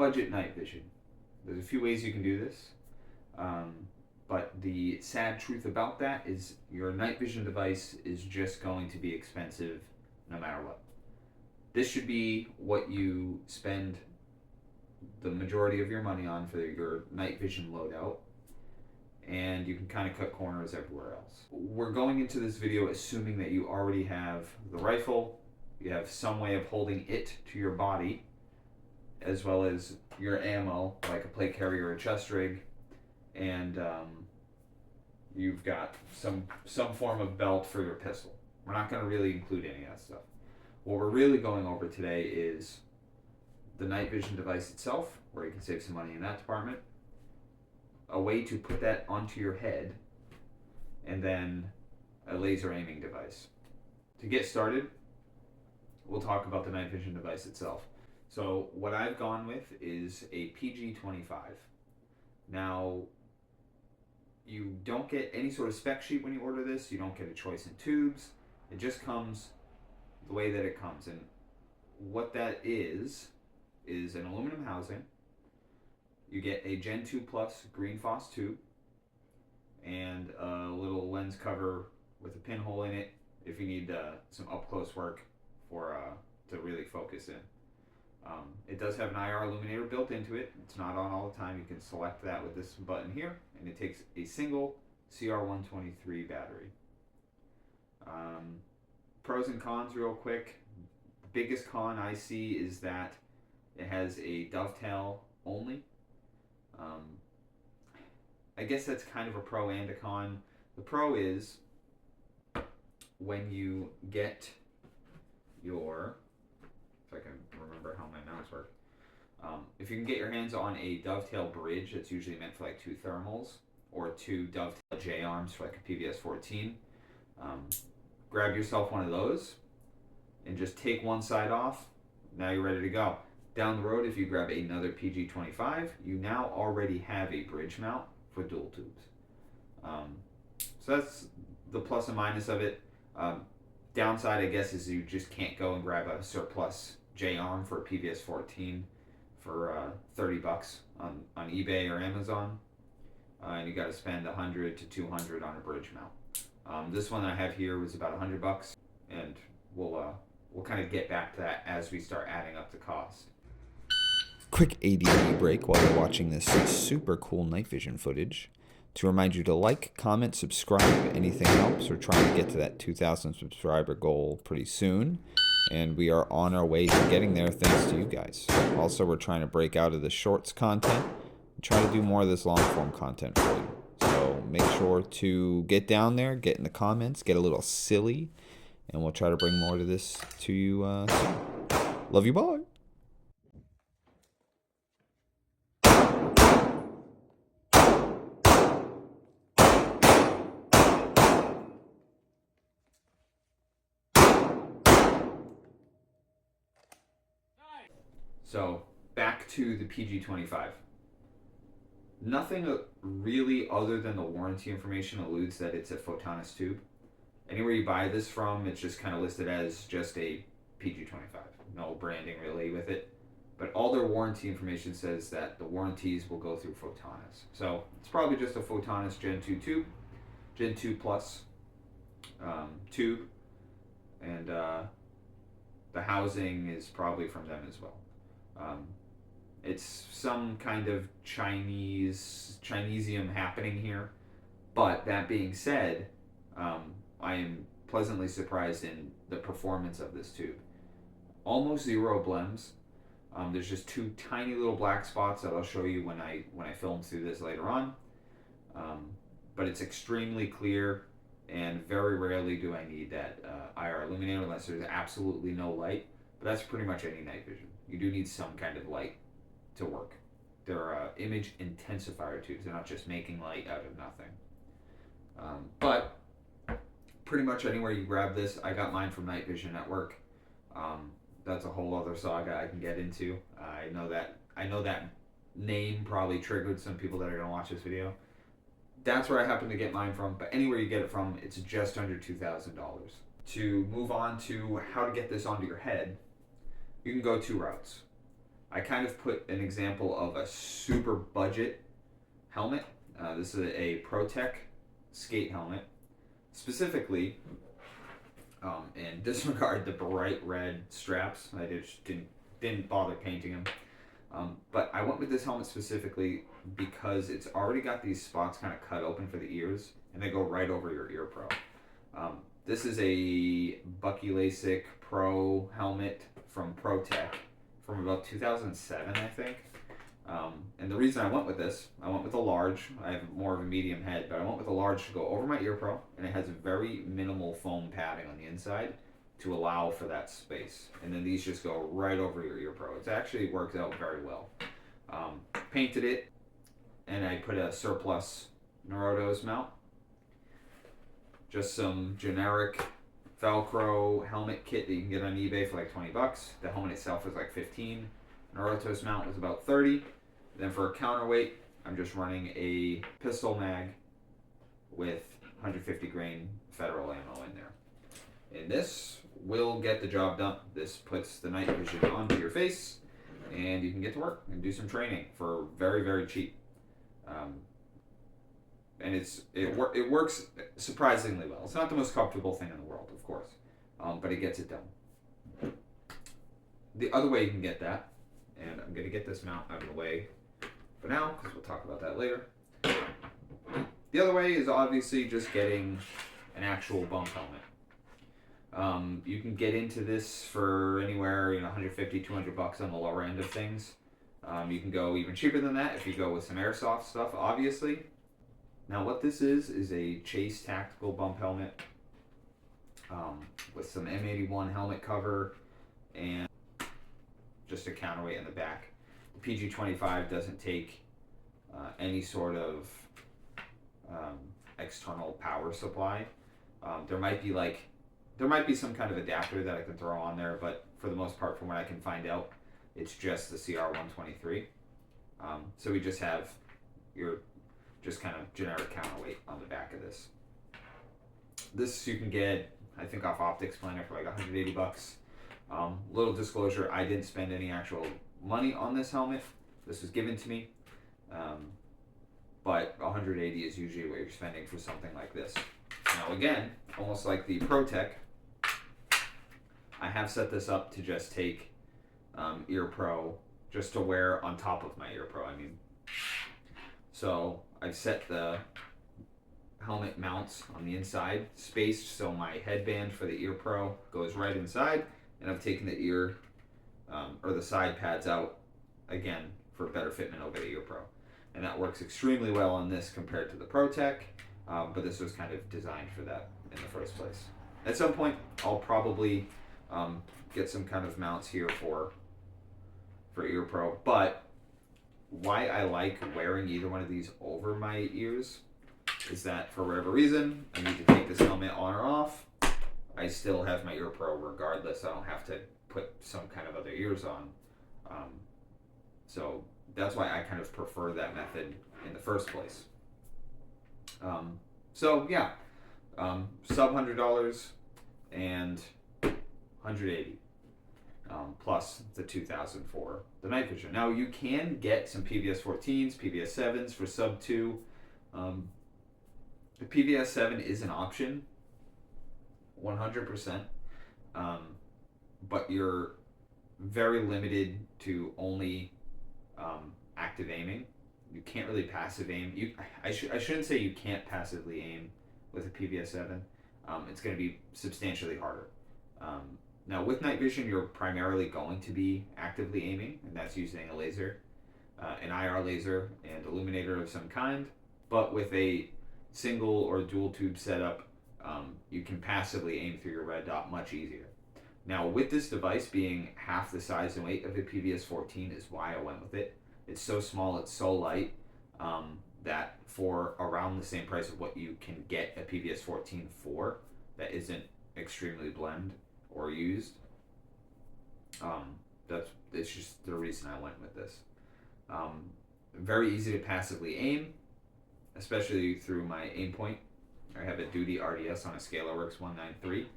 budget night vision. There's a few ways you can do this, but the sad truth about that is your night vision device is just going to be expensive no matter what. This should be what you spend the majority of your money on for your night vision loadout, and you can kind of cut corners everywhere else. We're going into this video assuming that you already have the rifle, you have some way of holding it to your body, as well as your ammo, like a plate carrier or a chest rig, and you've got some form of belt for your pistol. We're not going to really include any of that stuff. What we're really going over today is the night vision device itself, where you can save some money in that department, a way to put that onto your head, and then a laser aiming device. To get started, we'll talk about the night vision device itself. So what I've gone with is a PG25. Now, you don't get any sort of spec sheet when you order this. You don't get a choice in tubes. It just comes the way that it comes. And what that is an aluminum housing. You get a Gen 2 Plus green phos tube and a little lens cover with a pinhole in it if you need some up-close work to really focus in. It does have an IR illuminator built into it. It's not on all the time. You can select that with this button here, and it takes a single CR123 battery. Pros and cons real quick. The biggest con I see is that it has a dovetail only. I guess that's kind of a pro and a con. The pro is when you get your, if I can remember how my mouse works, if you can get your hands on a dovetail bridge that's usually meant for like two thermals or two dovetail J-arms for like a PVS-14, grab yourself one of those and just take one side off. Now you're ready to go. Down the road, if you grab another PG25, you now already have a bridge mount for dual tubes. So that's the plus and minus of it. Downside, I guess, is you just can't go and grab a surplus J-arm for a PVS-14 for $30 on eBay or Amazon, and you got to spend $100 to $200 on a bridge mount. This one that I have here was about $100, and we'll kind of get back to that as we start adding up the cost. Quick ADD break while you're watching this super cool night vision footage to remind you to like, comment, subscribe. Anything helps. We're trying to get to that 2,000 subscriber goal pretty soon, and we are on our way to getting there thanks to you guys. Also, we're trying to break out of the shorts content and try to do more of this long form content for you. So make sure to get down there, get in the comments, get a little silly, and we'll try to bring more to this to you soon. Love you, bye. So back to the PG25. Nothing really other than the warranty information alludes that it's a Photonis tube. Anywhere you buy this from, it's just kind of listed as just a PG25. No branding really with it. But all their warranty information says that the warranties will go through Photonis. So it's probably just a Photonis Gen 2 tube, Gen 2 Plus tube, and the housing is probably from them as well. It's some kind of Chinesium happening here. But that being said, I am pleasantly surprised in the performance of this tube. Almost zero blems. There's just two tiny little black spots that I'll show you when I film through this later on. But it's extremely clear, and very rarely do I need that IR illuminator unless there's absolutely no light. But that's pretty much any night vision. You do need some kind of light to work. They're image intensifier tubes. They're not just making light out of nothing. But pretty much anywhere you grab this, I got mine from Night Vision at work. That's a whole other saga I can get into. I know that name probably triggered some people that are gonna watch this video. That's where I happen to get mine from, but anywhere you get it from, it's just under $2,000. To move on to how to get this onto your head, you can go two routes. I kind of put an example of a super budget helmet. This is a ProTech skate helmet. Specifically, and disregard the bright red straps. I just didn't bother painting them. But I went with this helmet specifically because it's already got these spots kind of cut open for the ears, and they go right over your ear pro. This is a Bucky LASIK Pro helmet from ProTech from about 2007, I think. And the reason I went with this, I went with a large. I have more of a medium head, but I went with a large to go over my ear pro, and it has a very minimal foam padding on the inside to allow for that space. And then these just go right over your ear pro. It actually works out very well. Painted it, and I put a surplus Loadout mount. Just some generic Velcro helmet kit that you can get on eBay for like $20. The helmet itself is like $15. Loadout mount was about $30. Then for a counterweight, I'm just running a pistol mag with 150 grain federal ammo in there. And this will get the job done. This puts the night vision onto your face, and you can get to work and do some training for very, very cheap. And it works surprisingly well. It's not the most comfortable thing in the world, of course, but it gets it done. The other way you can get that, and I'm going to get this mount out of the way for now, because we'll talk about that later. The other way is obviously just getting an actual bump helmet. You can get into this for anywhere, $150, $200 on the lower end of things. You can go even cheaper than that if you go with some airsoft stuff, obviously. Now what this is a Chase tactical bump helmet with some M81 helmet cover and just a counterweight in the back. The PG25 doesn't take any sort of external power supply. There might be some kind of adapter that I can throw on there, but for the most part, from what I can find out, it's just the CR123. So we just have your just kind of generic counterweight on the back of this. This you can get, I think, off Optics Planner for like $180. Little disclosure, I didn't spend any actual money on this helmet. This was given to me. But $180 is usually what you're spending for something like this. Now again, almost like the ProTech, I have set this up to just take ear pro just to wear on top of my ear pro. So I've set the helmet mounts on the inside spaced so my headband for the ear pro goes right inside, and I've taken the ear or the side pads out again for better fitment over the ear pro, and that works extremely well on this compared to the ProTech. But this was kind of designed for that in the first place. At some point, I'll probably get some kind of mounts here for ear pro, but why I like wearing either one of these over my ears is that for whatever reason, I need to take this helmet on or off. I still have my ear pro regardless. I don't have to put some kind of other ears on. So that's why I kind of prefer that method in the first place. So yeah, sub $100 and $180. Plus the $2,000 for the night vision. Now you can get some PVS 14s, PVS 7s for sub 2. The PVS 7 is an option, 100%, but you're very limited to only active aiming. You can't really passive aim. I shouldn't say you can't passively aim with a PVS 7. It's going to be substantially harder. Now with night vision, you're primarily going to be actively aiming, and that's using a laser, an IR laser and illuminator of some kind. But with a single or dual tube setup, you can passively aim through your red dot much easier. Now with this device being half the size and weight of a PVS 14 is why I went with it. It's so small, it's so light, that for around the same price of what you can get a PVS 14 for, that isn't extremely blend or used. It's just the reason I went with this. Very easy to passively aim, especially through my aim point. I have a Duty RDS on a Scalarworks 193.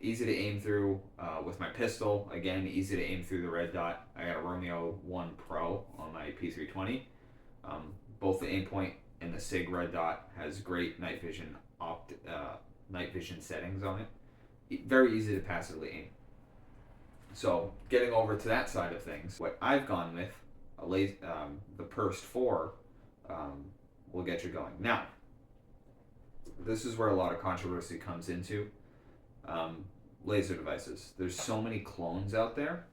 easy to aim through with my pistol. Again, easy to aim through the red dot. I got a Romeo 1 Pro on my P320. Both the aim point and the SIG red dot has great night vision settings on it. Very easy to passively aim. So getting over to that side of things, what I've gone with, the Purst 4 will get you going. Now, this is where a lot of controversy comes into. Laser devices. There's so many clones out there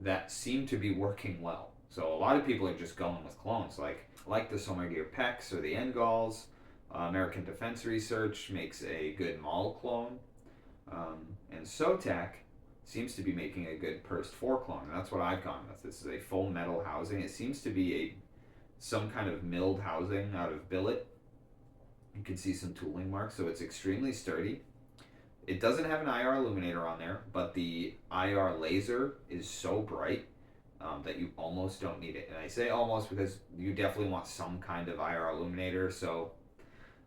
that seem to be working well. So a lot of people are just going with clones, like the Somagear PEX or the Engals. American Defense Research makes a good MAL clone, and SOTAC seems to be making a good Purst 4 clone. And that's what I've gone with. This is a full metal housing. It seems to be some kind of milled housing out of billet. You can see some tooling marks, so it's extremely sturdy. It doesn't have an IR illuminator on there, but the IR laser is so bright that you almost don't need it. And I say almost because you definitely want some kind of IR illuminator, so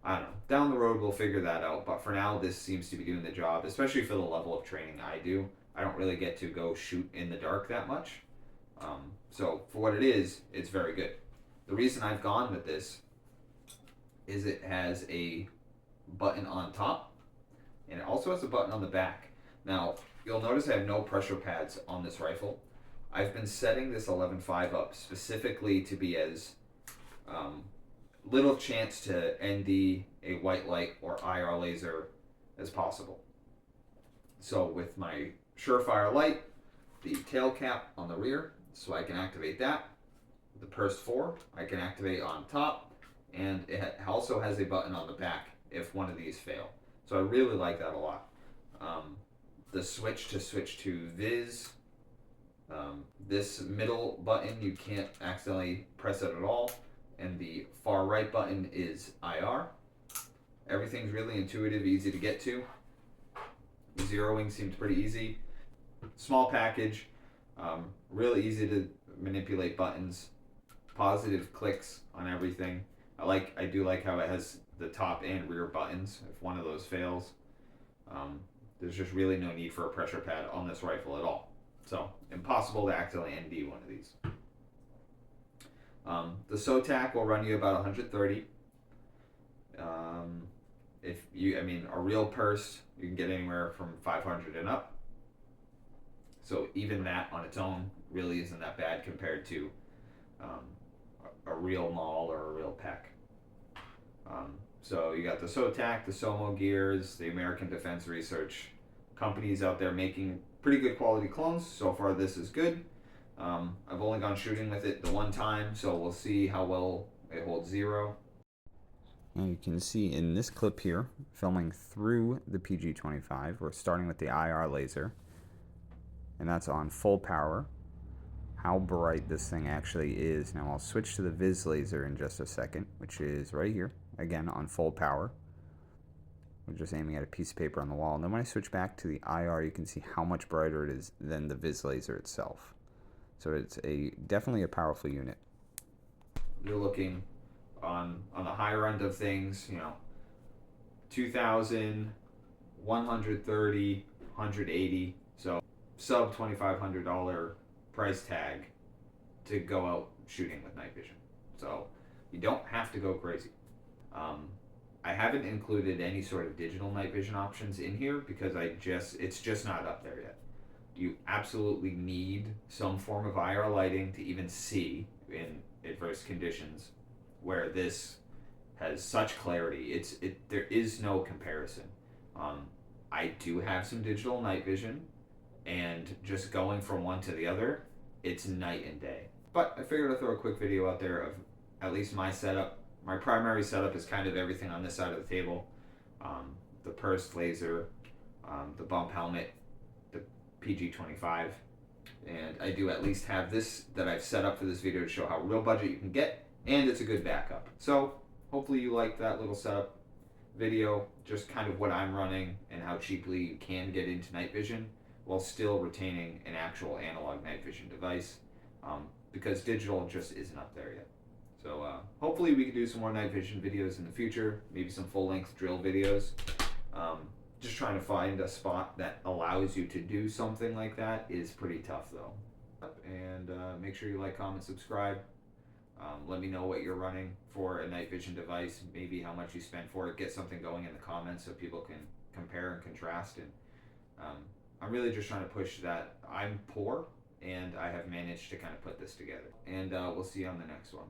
I don't know. Down the road, we'll figure that out, but for now, this seems to be doing the job, especially for the level of training I do. I don't really get to go shoot in the dark that much. So for what it is, it's very good. The reason I've gone with this is it has a button on top, and it also has a button on the back. Now, you'll notice I have no pressure pads on this rifle. I've been setting this 11.5 up specifically to be as little chance to ND a white light or IR laser as possible. So with my Surefire light, the tail cap on the rear, so I can activate that. The Purst 4, I can activate on top, and it also has a button on the back if one of these fail. So I really like that a lot. The switch to Viz, this middle button, you can't accidentally press it at all, and the far right button is IR. Everything's really intuitive, easy to get to. Zeroing seems pretty easy. Small package, really easy to manipulate buttons, positive clicks on everything. I do like how it has the top and rear buttons if one of those fails. There's just really no need for a pressure pad on this rifle at all. So impossible to accidentally ND one of these. The SOTAC will run you about 130. A real Purst, you can get anywhere from 500 and up. So even that on its own really isn't that bad compared to a real MAL or a real PEC. So you got the SOTAC, the SOMO gears, the American Defense Research companies out there making pretty good quality clones. So far this is good. I've only gone shooting with it the one time, so we'll see how well it holds zero. Now you can see in this clip here, filming through the PG25, we're starting with the IR laser, and that's on full power. How bright this thing actually is. Now I'll switch to the Viz laser in just a second, which is right here, again on full power. We're just aiming at a piece of paper on the wall. And then when I switch back to the IR, you can see how much brighter it is than the Viz laser itself. So it's definitely a powerful unit. You're looking on the higher end of things, 2,000, 130, 180. So sub $2,500 price tag to go out shooting with night vision. So you don't have to go crazy. I haven't included any sort of digital night vision options in here because it's just not up there yet. You absolutely need some form of IR lighting to even see in adverse conditions, where this has such clarity. There is no comparison. I do have some digital night vision, and just going from one to the other, it's night and day. But I figured I'd throw a quick video out there of at least my setup. My primary setup is kind of everything on this side of the table. The Purst laser, the bump helmet, the PG25, and I do at least have this that I've set up for this video to show how real budget you can get, and it's a good backup. So hopefully you like that little setup video, just kind of what I'm running and how cheaply you can get into night vision while still retaining an actual analog night vision device, because digital just isn't up there yet. So hopefully we can do some more night vision videos in the future, maybe some full-length drill videos. just trying to find a spot that allows you to do something like that is pretty tough, though. And make sure you like, comment, subscribe. Let me know what you're running for a night vision device, maybe how much you spend for it. Get something going in the comments so people can compare and contrast. And I'm really just trying to push that I'm poor and I have managed to kind of put this together. And we'll see you on the next one.